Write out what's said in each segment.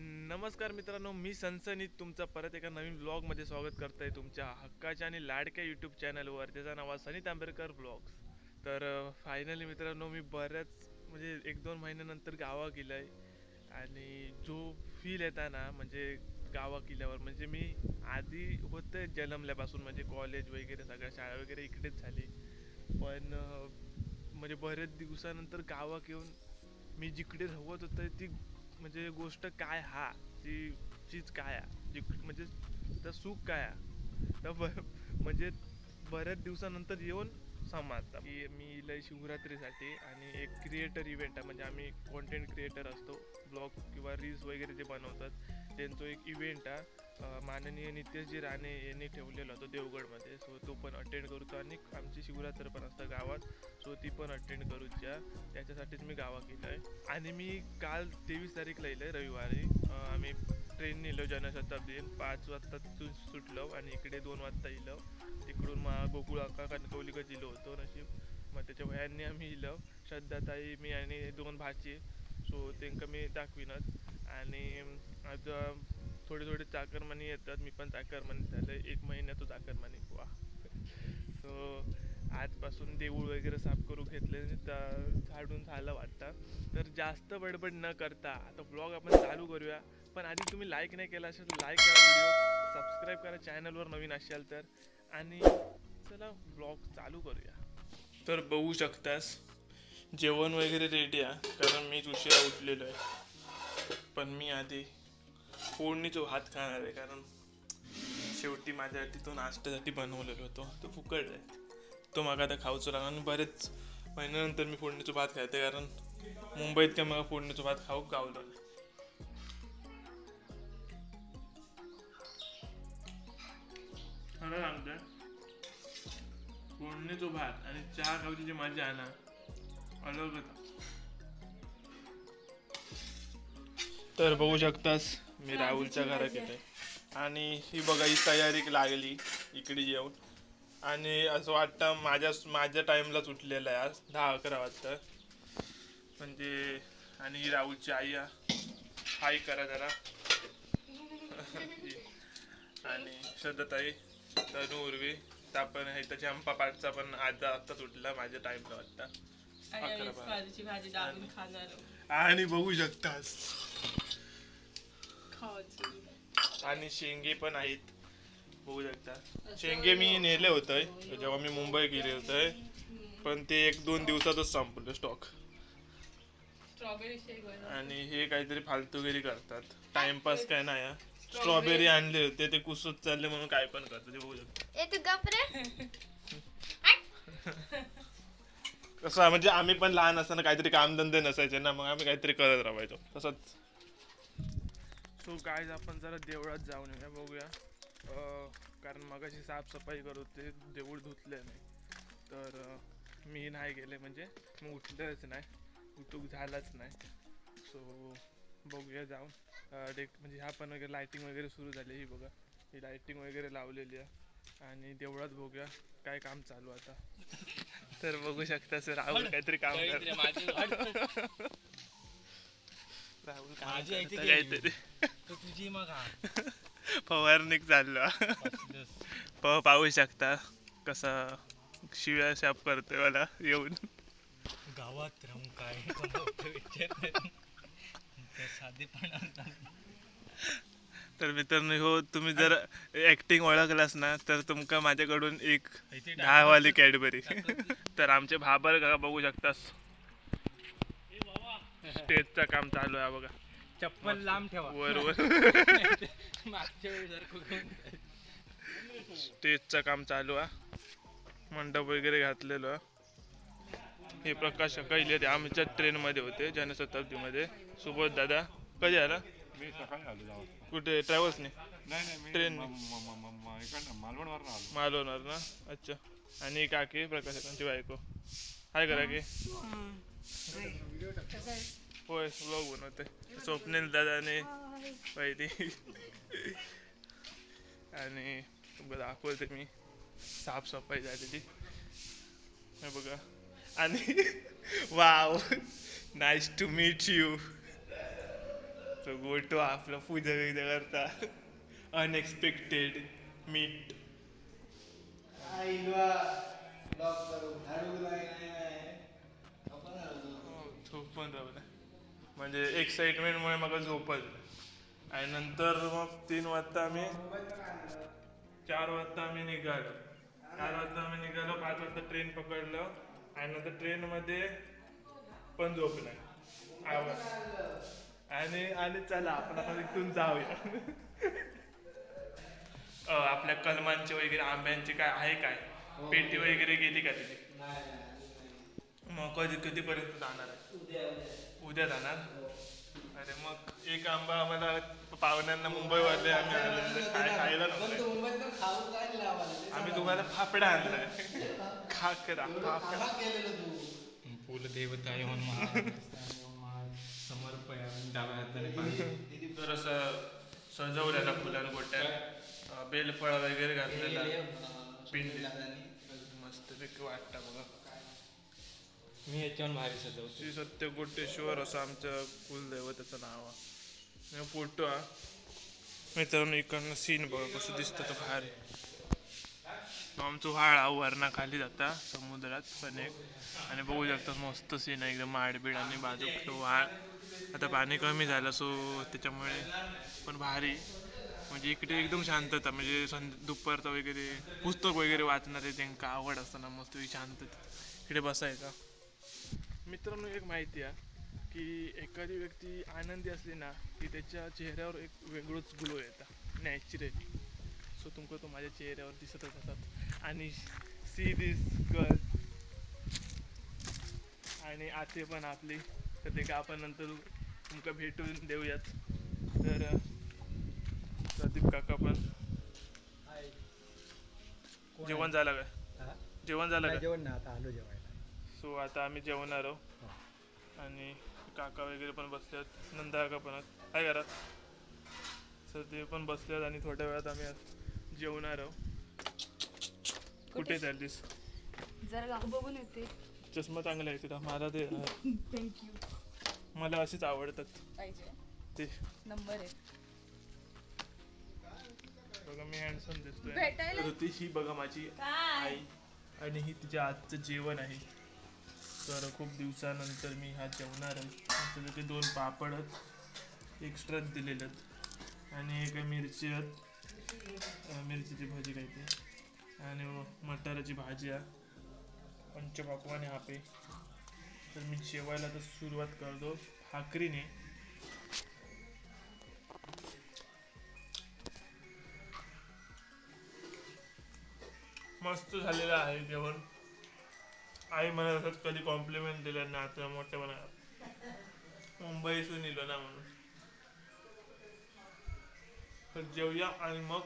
नमस्कार मित्रांनो, मी सनसनीत तुमचं परत एका नवीन व्लॉगमध्ये स्वागत करतोय तुमच्या हक्काच्या आणि लाडक्या यूट्यूब चॅनलवर, त्याचं नाव आहे सनी तांबेरकर व्लॉग्स. तर फायनली मित्रांनो, मी बऱ्याच म्हणजे 1-2 महिन्यानंतर गावा गेलो आहे. आणि जो फील येता ना, म्हणजे गावा गेल्यावर, म्हणजे मी आधी होतं जन्मल्यापासून, म्हणजे कॉलेज वगैरे सगळ्या शाळा वगैरे इकडेच झाली. पण म्हणजे बरेच दिवसानंतर गावात येऊन मी जिकडे राहत होतो ती म्हणजे गोष्ट काय हा, ती चीज काय आहे, जी म्हणजे तर सुख काय आहे, तर म्हणजे बऱ्याच दिवसानंतर येऊन समजतं की मी इलय शिवरात्रीसाठी. आणि एक क्रिएटर इव्हेंट आहे, म्हणजे आम्ही कॉन्टेंट क्रिएटर असतो, ब्लॉग किंवा रील्स वगैरे जे बनवतात त्यांचं एक इव्हेंट आहे. माननीय नितेशजी राणे यांनी ठेवलेला होता देवगडमध्ये, सो तो पण अटेंड करतो. आणि आमची शिवरात्र पण असतं गावात, सो ती पण अटेंड करूच्या, त्याच्यासाठीच मी गावात गेलो आहे. आणि मी काल 23 तारीखला येईल रविवारी. आम्ही ट्रेनने येलो जनशताब्दीन, 5 वाजता तिथून सुटलो आणि इकडे 2 वाजता येलो. तिकडून मग गोकुळ अक्का कणकवलीकडे दिलो होतो नशीब. मग त्याच्या वयांनी आम्ही इलो, श्रद्धाताई, मी आणि 2 भाची. सो त्यांना मी दाखविनच. आणि आता थोडे थोडे चाकरमानी येतात, मी पण चाकरमानी झालं 1 महिन्यात चाकरमानी वा. सो आजपासून देऊळ वगैरे साफ करू घेतले, झाडून झालं वाटतं. तर जास्त बडबड न करता आता ब्लॉग आपण चालू करूया. पण आधी तुम्ही लाईक नाही केला असेल तर लाईक करा, व्हिडिओ सबस्क्राईब करा चॅनलवर नवीन असाल तर. आणि चला ब्लॉग चालू करूया. तर बघू शकतास जेवण वगैरे रेडी आहे, कारण मी उशिरा उठलेलो आहे. पण मी आधी फोडणीचा भात खाणार आहे, कारण शेवटी माझ्यासाठी तो नाश्त्यासाठी बनवलेलो होतो, तो फुकट आहे. तो मग आता खाऊच लागला. आणि बरेच महिन्यानंतर मी फोडणीचा भात खाते, कारण मुंबईत काय मला फोडणीचा भात खाऊ गावलं नाही. खरं सांगतोय, फोडणीचा भात आणि चहा खाऊची जी मजा आहे ना, अलगच. तर बघू शकतास मी राहुलच्या घरात येते. आणि ही बघा, ही तयारी लागली इकडे येऊन. आणि असं वाटतं माझ्या माझ्या टाइमलाच उठलेलं आहे, आज 10-11 वाजता म्हणजे. आणि ही राहुलची आई हाय करा जरा. आणि श्रद्धाताई, तनू, उर्वी, आपण आहे त्याच्या अंपा पाठचा पण आज आत्ताच उठला माझ्या टाइमला वाटतं 11-12. आणि बघू शकतास आणि शेंगे पण आहेत, बघू शकता. शेंगे मी नेले होते जेव्हा मी मुंबई गेले होते, पण ते 1-2 दिवसातच संपलं स्टॉक. आणि हे काहीतरी फालतूगिरी करतात, टाइमपास काय नाही. स्ट्रॉबेरी आणले होते, ते कुसत चालले म्हणून काय पण करतात, ते बघू शकता. कसं म्हणजे आम्ही पण लहान असताना काहीतरी कामधंदे नसायचे ना, मग आम्ही काहीतरी करत राहायचो तसंच. सो गाईज, आपण जरा देवळात जाऊन येऊया, बघूया. कारण मगाशी साफसफाई करत होते, देऊळ धुतले नाही. तर मी नाही गेले, म्हणजे मग उठलेच नाही, उठूक झालाच नाही. सो बघूया जाऊन. म्हणजे ह्या पण वगैरे लायटिंग वगैरे सुरू झाली, ही बघा, ही लायटिंग वगैरे लावलेली आहे. आणि देवळात बघूया काय काम चालू आता. तर बघू शकता सर, राहुल काहीतरी काम करतो. राहुल काहीतरी फवारणी चाललो. पाहू शकता कसा शिव्या शाप करतोय मला येऊन. गावात राहून काय तर मित्रांनो, हो तुम्ही जर ऍक्टिंग ओळखलास ना, तर तुमका माझ्याकडून एक 10 वाली कॅडबरी. तर आमचे भाबर का बघू शकतास, स्टेजचं काम चालू आहे बघा. चप्पल लांब ठेवा वर मागच्या वेळी स्टेजचं काम चालू आहे, मंडप वगैरे घातलेलो आहे. हे प्रकाश कैले ते आमच्या ट्रेनमध्ये होते जनशताब्दीमध्ये. सुबोध दादा कधी आला? मी सकाळी आलो 10 वाजता. कुठे ट्रॅव्हल्सने? नाही मी ट्रेन मालवणवरून आलो. मालवणार ना, अच्छा. आणि काकी प्रकाशकांची बायको हाय करा की. होय, व्लॉग बनवते. स्वप्नील दादाने पहिली. आणि दाखवते मी साफसफाई झालेली, हे बघा. आणि wow, nice to meet you. तो गोटो आपलं पूजा बिजा करता अनएक्सपेक्टेड मीट झोपून राहू म्हणजे एक्साइटमेंटमुळे मला झोपल आणि नंतर मग 3 वाजता आम्ही 4 वाजता आम्ही निघालो 5 वाजता ट्रेन पकडलं आणि नंतर ट्रेनमध्ये पण झोपलं आणि आणि चला आपण आता इथून जाऊया आपल्या कलमांची वगैरे आंब्यांची काय आहे काय पेटी वगैरे गेली का तिथे मग कधीपर्यंत जाणार आहे उद्या जाणार अरे मग एक आंबा आम्हाला पाहुण्यांना मुंबई वाले आम्ही आणलेलं काय खायला नव्हतं आम्ही तुम्हाला फाफडा आणलाय खाकरा कुलदेवता येऊन समर्पया डाव्या हाताने पाणी तर असं सजवलेला फुलांना गोट्या बेलफळ वगैरे घातलेला पिंडी मस्तपैकी वाटतं बघा मी याच्यावर भारी सजवतो श्री सत्य गोटेश्वर असं आमचं कुलदैवताचं नाव आहे फोटो हा मित्रांनो इकडनं सीन बघा कसं दिसतं तो भारी आमचं व्हाळा वरणा खाली जाता समुद्रात पण एक आणि बघू शकता मस्त सीन आहे एकदम माडबीड आणि बाजूक व्हाळ आता पाणी कमी झालं सो त्याच्यामुळे पण भारी म्हणजे इकडे एकदम शांतता म्हणजे दुपारचं वगैरे पुस्तक वगैरे वाचणारे त्यांना आवड असताना मस्त शांतता इकडे बसायचा मित्रांनो एक माहिती आहे की एखादी व्यक्ती आनंदी असली ना की त्याच्या चेहऱ्यावर एक वेगळंच ग्लो येतं नॅचरली सो तुमका तो माझ्या चेहऱ्यावर दिसतच असतात आणि सी दिस गर्ल आणि आते पण आपली तर ते का आपण नंतर तुमका भेटून देऊयात तर प्रदीप काका पण जेवण झालं काय जेवण झालं का जेवण ना आता आलो जेवायला सो आता आम्ही जेवणार आहोत आणि काका वगैरे पण बसल्यात नंदा काका पण काय करा सर ते पण बसल्यात आणि थोड्या वेळात आम्ही जेवणार आहोत कुठे चाललीस जरा गाव बघून येते चष्मा चांगला आहे तुला मला ते थँक्यू मला असेच आवडतात पाहिजे ते नंबर आहे बघा मी हँडसम दिसतोय भेटायला ऋती ही बघा माझी आई आणि ही तिच्या आजचं जेवण आहे तर खूप दिवसानंतर मी हा जेवणार आहे त्याचे 2 पापडच एक्स्ट्रा दिलेले आणि एक मिरची मिरचीची भाजी काय ते आणि मटाराची भाजी आहे पंचपक्वाने हापे तर मी जेवायला तर सुरुवात करतो भाकरीने मस्त झालेलं आहे जेवण आई मला असंच कधी कॉम्प्लिमेंट दिलं ना आता मोठ्या मनात मुंबईतून इलो ना म्हणून तर जेवूया आणि मग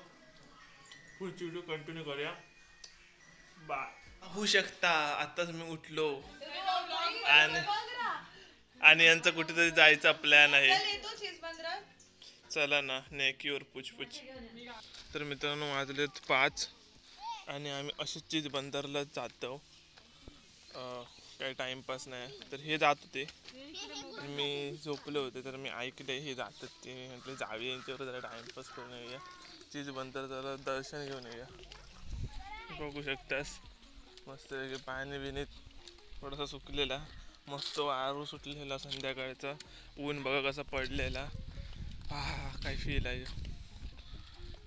पुढची व्हिडिओ कंटिन्यू करूया बाय होऊ शकता आताच मी उठलो आणि यांचा कुठेतरी जायचा प्लॅन आहे चला ना नेकीवर पुछपुछ तर मित्रांनो वाजलेत 5 आणि आम्ही अशीच चीज बंदरला जातो काही टाइमपास नाही तर हे जात होते मी झोपले होते तर मी ऐकले हे जातात ते म्हटलं जावे यांच्यावर जरा टाइमपास करून येऊया चीज बंदर जरा दर्शन घेऊन येऊया बघू शकतास मस्त पाणी बिनी थोडासा सुकलेला मस्त वारू सुटलेला संध्याकाळचा ऊन बघा कसा पडलेला काय फील आहे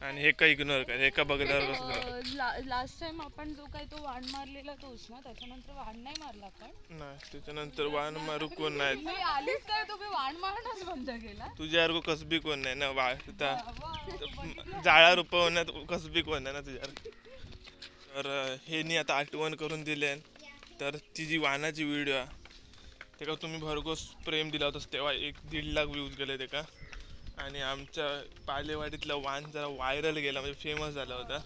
आणि हे का इग्नोर कर हे का बघल्यावर कसं लास्ट टाइम आपण जो काय तो वाण मारलेला तोच ना त्याच्यानंतर वाण नाही मारला आपण नाही त्याच्यानंतर वाण मारू कोण नाही मी आलीच काय तुम्ही वाण मारणच बंद केला तुझ्यासारखं कसबी कोण नाही ना जाळा रुपवण्यात कसबी कोण नाही ना तुझ्यासारखं तर हे नी आता आठवण करून दिले तर ती जी वाणाची व्हिडिओ आहे ते का तुम्ही भरघोस प्रेम दिला होतास तेव्हा 1-1.5 लाख व्ह्यूज गेले ते का आणि आमच्या पालेवाडीतला वाण जरा व्हायरल गेला म्हणजे फेमस झाला होता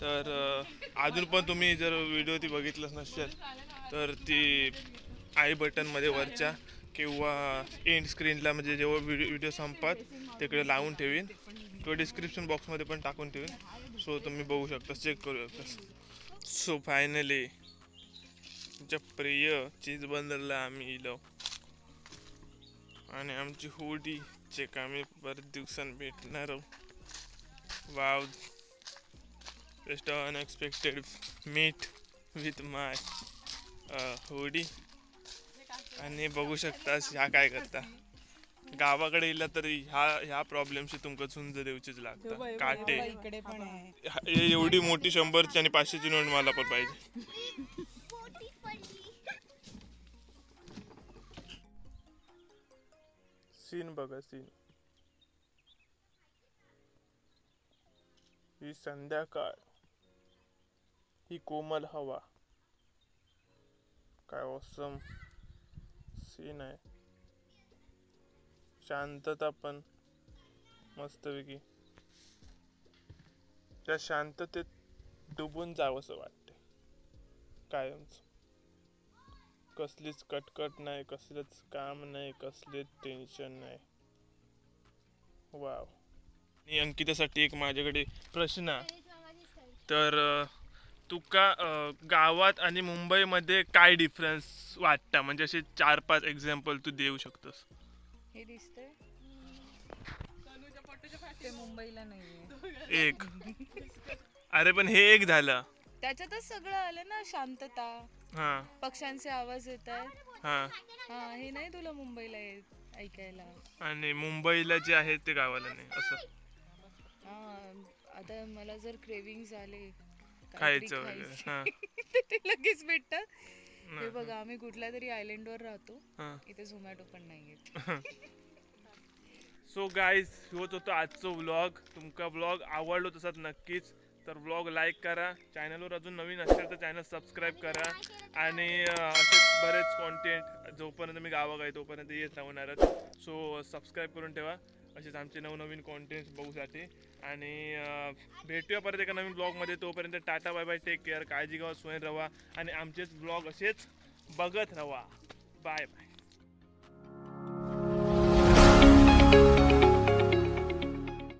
तर अजून पण तुम्ही जर व्हिडिओ ती बघितलंच नसेल तर ती आय बटनमध्ये वरच्या किंवा एंड स्क्रीनला म्हणजे जेव्हा व्हिडिओ संपत तिकडे लावून ठेवीन किंवा डिस्क्रिप्शन बॉक्समध्ये पण टाकून ठेवीन सो तुम्ही बघू शकता चेक करू शकता सो फायनली तुमच्या प्रिय चीज बंदरला आम्ही इलो आणि आमची हुडी चेक आम्ही बरेच दिवसांनी भेटणार wow just unexpected meet with my होडी. आणि बघू शकता ह्या काय करता गावाकडे येला तरी ह्या प्रॉब्लेमशी तुमका झुंज देऊचीच लागतं. काटे इकडे पण आहे. एवढी मोठी 100ची आणि 500ची नोट मला पण पाहिजे. सीन बघा सीन. ही संध्याकाळ, ही कोमल हवा, काय ऑसम सीन आहे. शांतता पण मस्तपैकी. त्या शांततेत डुबून जावंसं वाटते कायमच. कसलीच कटकट नाही, कसलंच काम नाही, कसलेच टेन्शन नाही. वाव. आणि अंकितासाठी एक माझ्याकडे प्रश्न आहे. तर तुका गावात आणि मुंबईमध्ये काय डिफरन्स वाटतं? म्हणजे असे 4-5 एक्झाम्पल तू देऊ शकतोस. हे दिसतंय ते मुंबईला नाहीये. एक अरे पण हे एक झालं. त्याच्यातच सगळं आलं ना. शांतता, हा पक्ष्यांचे आवाज येत आहेत. हा. हा हे नाही तुला मुंबईला ऐकायला. आणि मुंबईला जे आहे ते गावाला नाही असं. हा आता मला जर क्रेविंग झाले खायचं वगैरे. हा ते लगेच भेटत. हे बघा आम्ही कुठल्या तरी आयलंडवर राहतो. हा. इथे झोमॅटो पण नाहीये. सो गाईज होत होतं आजचं व्लॉग. तुमका व्लॉग आवडलो तसाच नक्कीच. तर व्लॉग लाईक करा. चॅनलवर अजून नवीन असेल तर चॅनल सबस्क्राईब करा. आणि असेच बरेच कॉन्टेंट जोपर्यंत मी गावात आहे तोपर्यंत येत राहणारच. सो सबस्क्राईब करून ठेवा असेच आमचे नवनवीन कॉन्टेंट्स बघूसाठी. आणि भेटूया परत एका नवीन ब्लॉगमध्ये. तोपर्यंत tata bye bye, take care, काळजी घ्या, स्वयं राहा आणि आमचेच ब्लॉग असेच बघत राहा. Bye bye.